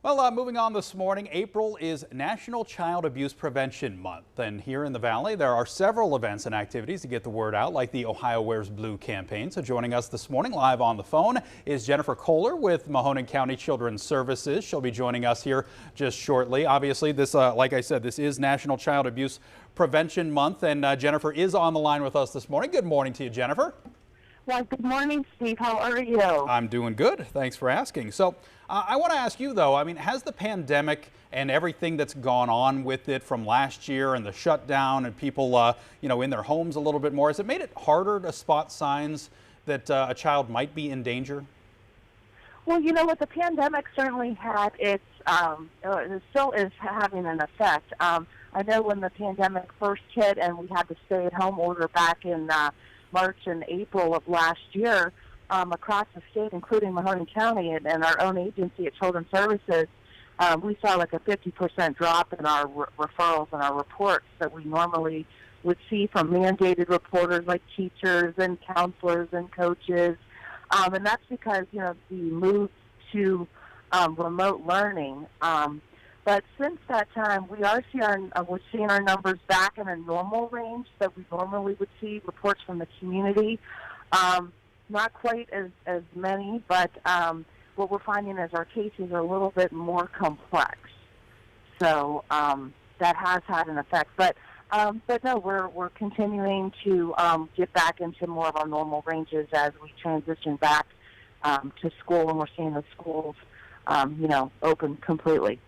Well, moving on this morning, April is National Child Abuse Prevention Month. And here in the Valley, there are several events and activities to get the word out, like the Ohio Wears Blue campaign. So joining us this morning live on the phone is Jennifer Kohler with Mahoning County Children's Services. She'll be joining us here just shortly. Obviously, this, like I said, this is National Child Abuse Prevention Month. And Jennifer is on the line with us this morning. Good morning to you, Jennifer. Well, good morning, Steve. How are you? I'm doing good. Thanks for asking. So I want to ask you, though, I mean, has the pandemic and everything that's gone on with it from last year and the shutdown and people, in their homes a little bit more, has it made it harder to spot signs that a child might be in danger? Well, you know what? The pandemic certainly had its, it still is having an effect. I know when the pandemic first hit and we had the stay-at-home order back in March and April of last year, across the state, including Mahoning County and our own agency at Children's Services, we saw like a 50% drop in our referrals and our reports that we normally would see from mandated reporters like teachers and counselors and coaches. And that's because, the move to remote learning. But since that time, we're seeing our numbers back in a normal range that we normally would see, reports from the community. Not quite as many, but what we're finding is our cases are a little bit more complex. So that has had an effect. But no, we're continuing to get back into more of our normal ranges as we transition back to school, and we're seeing the schools, open completely.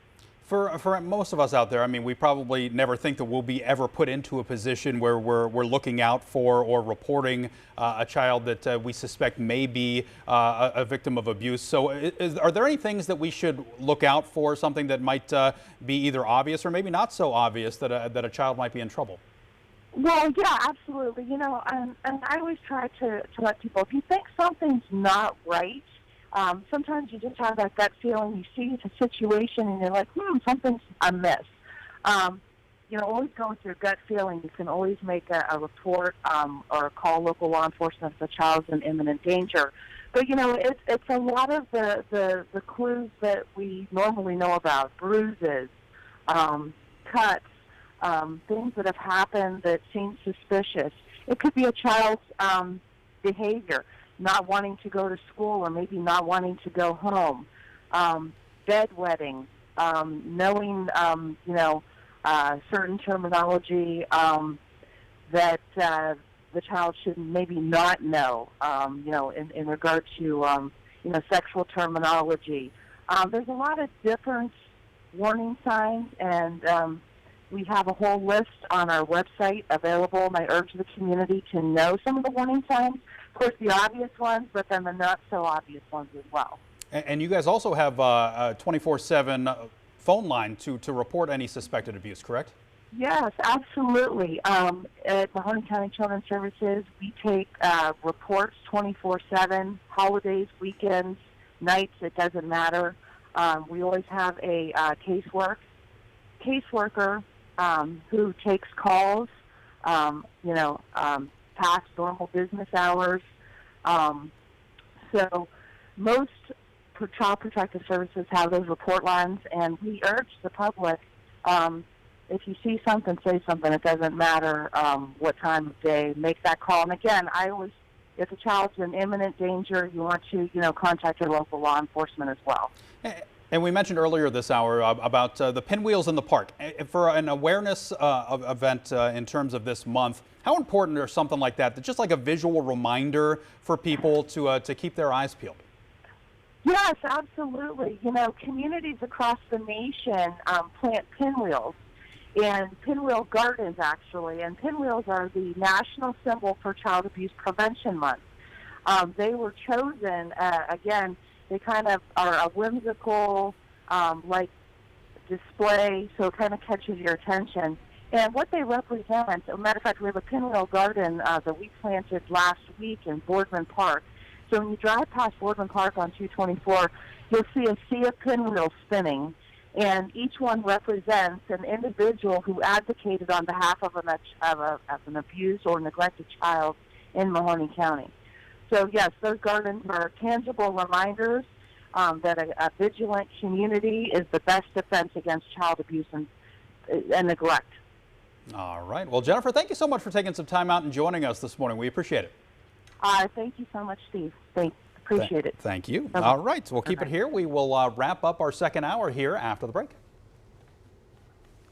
For most of us out there, I mean, we probably never think that we'll be ever put into a position where we're looking out for or reporting a child that we suspect may be a victim of abuse. So are there any things that we should look out for, something that might be either obvious or maybe not so obvious that a child might be in trouble? Well, yeah, absolutely. And I always try to let people, if you think something's not right, sometimes you just have that gut feeling. You see the situation and you're like, something's amiss. Always go with your gut feeling. You can always make a report or call local law enforcement if the child's in imminent danger. But, it's a lot of the clues that we normally know about, bruises, cuts, things that have happened that seem suspicious. It could be a child's behavior, not wanting to go to school or maybe not wanting to go home, bedwetting, knowing, certain terminology that the child should maybe not know, in regard to, sexual terminology. There's a lot of different warning signs, and we have a whole list on our website available, and I urge the community to know some of the warning signs. Of course, the obvious ones, but then the not-so-obvious ones as well. And you guys also have a 24/7 phone line to report any suspected abuse, correct? Yes, absolutely. At Mahoning County Children's Services, we take reports 24/7, holidays, weekends, nights, it doesn't matter. We always have a caseworker who takes calls, past normal business hours. So most Child Protective Services have those report lines, and we urge the public, if you see something, say something. It doesn't matter what time of day, make that call. And again, if a child's in imminent danger, you want to, contact your local law enforcement as well. And we mentioned earlier this hour about the pinwheels in the park. For an awareness event in terms of this month, how important is something like that, just like a visual reminder for people to keep their eyes peeled? Yes, absolutely. Communities across the nation plant pinwheels, and pinwheel gardens, actually. And pinwheels are the national symbol for Child Abuse Prevention Month. They were chosen, again, they kind of are a whimsical, display, so it kind of catches your attention. And what they represent, as a matter of fact, we have a pinwheel garden that we planted last week in Boardman Park. So when you drive past Boardman Park on 224, you'll see a sea of pinwheels spinning, and each one represents an individual who advocated on behalf of an abused or neglected child in Mahoning County. So yes, those gardens are tangible reminders that a vigilant community is the best defense against child abuse and neglect. All right. Well, Jennifer, thank you so much for taking some time out and joining us this morning. We appreciate it. Thank you so much, Steve. Appreciate it. Thank you. Okay. All right. So we'll keep it here. We will wrap up our second hour here after the break.